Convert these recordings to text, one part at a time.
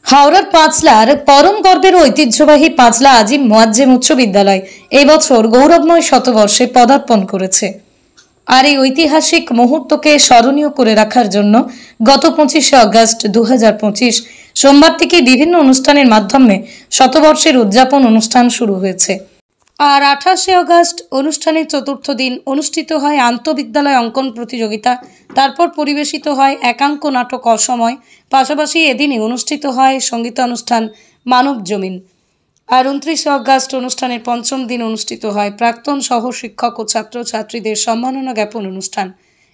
হাওড়ার পাঁচলার পরম গর্বের ঐতিহ্যবাহী পাঁচলা আজিম মোয়াজ্জেম উচ্চ বিদ্যালয় এই বছর গৌরবময় শতবর্ষে পদার্পণ করেছে। আর এই ঐতিহাসিক মুহূর্তকে স্মরণীয় করে রাখার জন্য গত 25শে আগস্ট 2025 সোমবার থেকে বিভিন্ন অনুষ্ঠানের মাধ্যমে শতবর্ষের উদযাপন অনুষ্ঠান শুরু হয়েছে। আর 28শে আগস্ট অনুষ্ঠানের চতুর্থ দিন অনুষ্ঠিত হয় আন্তঃবিদ্যালয় অঙ্কন প্রতিযোগিতা, তারপর পরিবেশিত হয় একাঙ্ক নাটক অসময়, পাশাপাশি এদিনই অনুষ্ঠিত হয় সঙ্গীতানুষ্ঠান মানব জমিন। আর 29শে আগস্ট অনুষ্ঠানের পঞ্চম দিন অনুষ্ঠিত হয় প্রাক্তন সহ শিক্ষক ও ছাত্রছাত্রীদের সম্মাননা জ্ঞাপন অনুষ্ঠান।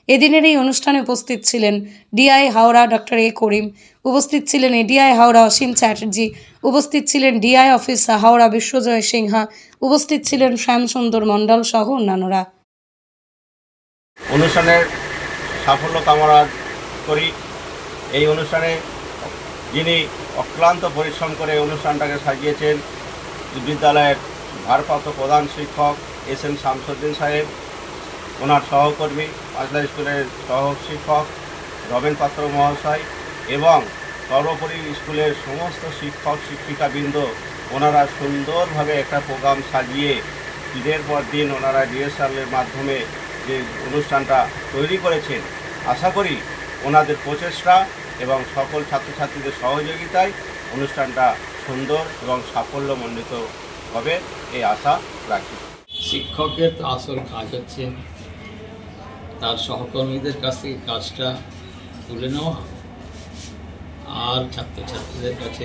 এদিনের এই অনুষ্ঠানে উপস্থিত ছিলেন ডিআই হাওড়া ডক্টর এ করিম, উপস্থিত ছিলেন এডিআই হাওড়া অসীম চ্যাটার্জি, উপস্থিত ছিলেন ডিআই অফিস হাওড়া বিশ্বজয় সিংহা, উপস্থিত ছিলেন শ্যামসুন্দর মণ্ডল সহ অন্যান্যরা। অনুষ্ঠানের সাফল্য কামনা করি। এই অনুষ্ঠানে যিনি অক্লান্ত পরিশ্রম করে অনুষ্ঠানটাকে সাজিয়েছেন বিদ্যালয়ের ভারপ্রাপ্ত প্রধান শিক্ষক এস.এম. শামসুদ্দিন সাহেব, ওনার সহকর্মী পাঁচলা স্কুলের সহ শিক্ষক রবেন পাত্র মহাশয় এবং সর্বোপরি স্কুলের সমস্ত শিক্ষক শিক্ষিকাবৃন্দ, ওনারা সুন্দরভাবে একটা প্রোগ্রাম সাজিয়ে দিনের পর দিন ওনারা রিহার্সালের মাধ্যমে যে অনুষ্ঠানটা তৈরি করেছেন, আশা করি ওনাদের প্রচেষ্টা এবং সকল ছাত্রছাত্রীদের সহযোগিতায় অনুষ্ঠানটা সুন্দর এবং সাফল্যমণ্ডিত হবে এই আশা রাখি। শিক্ষকের তো আসল কাজ হচ্ছে তার সহকর্মীদের কাছ থেকে কাজটা তুলে নেওয়া আর ছাত্রছাত্রীদের কাছে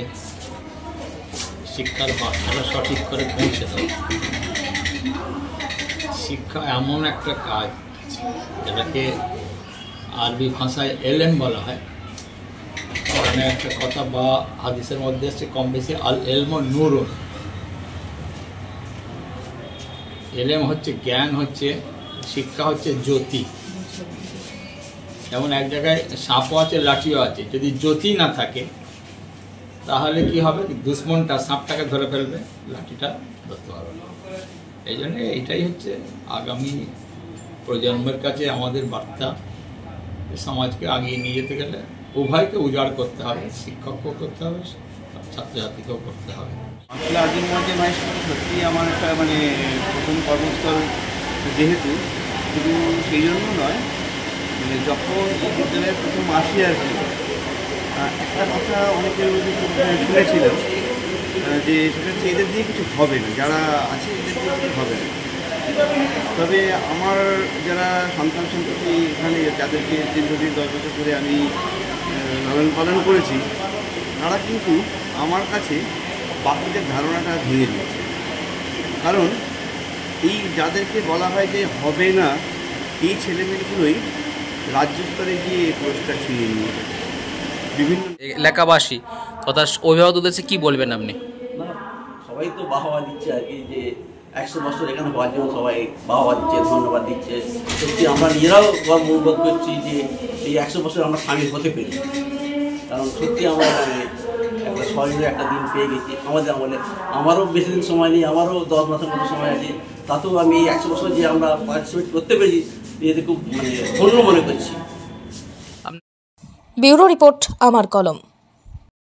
শিক্ষার বার্তাটা সঠিক করে পৌঁছে দেওয়া। শিক্ষা এমন একটা কাজ যেটাকে আরবি ভাষায় এলেম বলা হয়। মানে একটা কথা বা হাদিসের মধ্যে আসছে কম বেশি আল এলম নূরুন। এলেম হচ্ছে জ্ঞান, হচ্ছে শিক্ষা হচ্ছে জ্যোতি। যেমন এক জায়গায় সাপও আছে লাঠিও আছে, যদি জ্যোতি না থাকে তাহলে কি হবে? দুশ্মনটা সাপটাকে ধরে ফেলবে, লাঠিটা ধরতে পারবে না। এই জন্য এইটাই হচ্ছে আগামী প্রজন্মের কাছে আমাদের বার্তা। সমাজকে আগিয়ে নিয়ে যেতে গেলে উভয়কে উজাড় করতে হবে, শিক্ষককেও করতে হবে, ছাত্রছাত্রীকেও করতে হবে। পাঁচলা আজিম মোয়াজ্জেম হাই স্কুল সত্যিই আমার একটা প্রথম কর্মস্থল, যেহেতু শুধু সেই জন্য নয়, যখন বিদ্যালয়ে প্রথম আসি আর কি, একটা কথা অনেকের শুনেছিলাম যে সেটা হচ্ছে এদের দিয়ে কিছু হবে না, যারা আছে এদের দিয়ে কিছু হবে না। তবে আমার যারা সন্তান সন্ততি এখানে যাদেরকে দীর্ঘদিন 10 বছর ধরে আমি লালন পালন করেছি, তারা কিন্তু আমার কাছে বাকিদের ধারণাটা ভেঙে দিয়েছে। কারণ এই যাদেরকে বলা হয় যে হবে না, এই ছেলেমেয়েগুলোই রাজ্য স্তরে গিয়ে পুরস্কার ছিনিয়ে নিয়ে বিভিন্ন এলাকাবাসী তথা অভিভাবকদের কি বলবেন আপনি? না, সবাই তো বাহবা দিচ্ছে আর কি, যে 100 বছর এখানে হওয়ার জন্য সবাই বাহবা দিচ্ছে, ধন্যবাদ দিচ্ছে। সত্যি আমরা নিজেরাও গর্ববোধ করছি যে এই 100 বছর আমরা সামিল হতে পেরি। কারণ সত্যি আমরা একটা স্মরণীয় একটা দিন পেয়ে গেছি আমাদের আমলে। আমারও বেশি দিন সময় নেই, আমারও 10 মাসের মতো সময় আছে, তাতেও আমি এই 100 বছর যে আমরা পার্টিসিপেট করতে পেরেছি এতে খুব ধন্য মনে করছি। ব্যুরো রিপোর্ট, আমার কলম।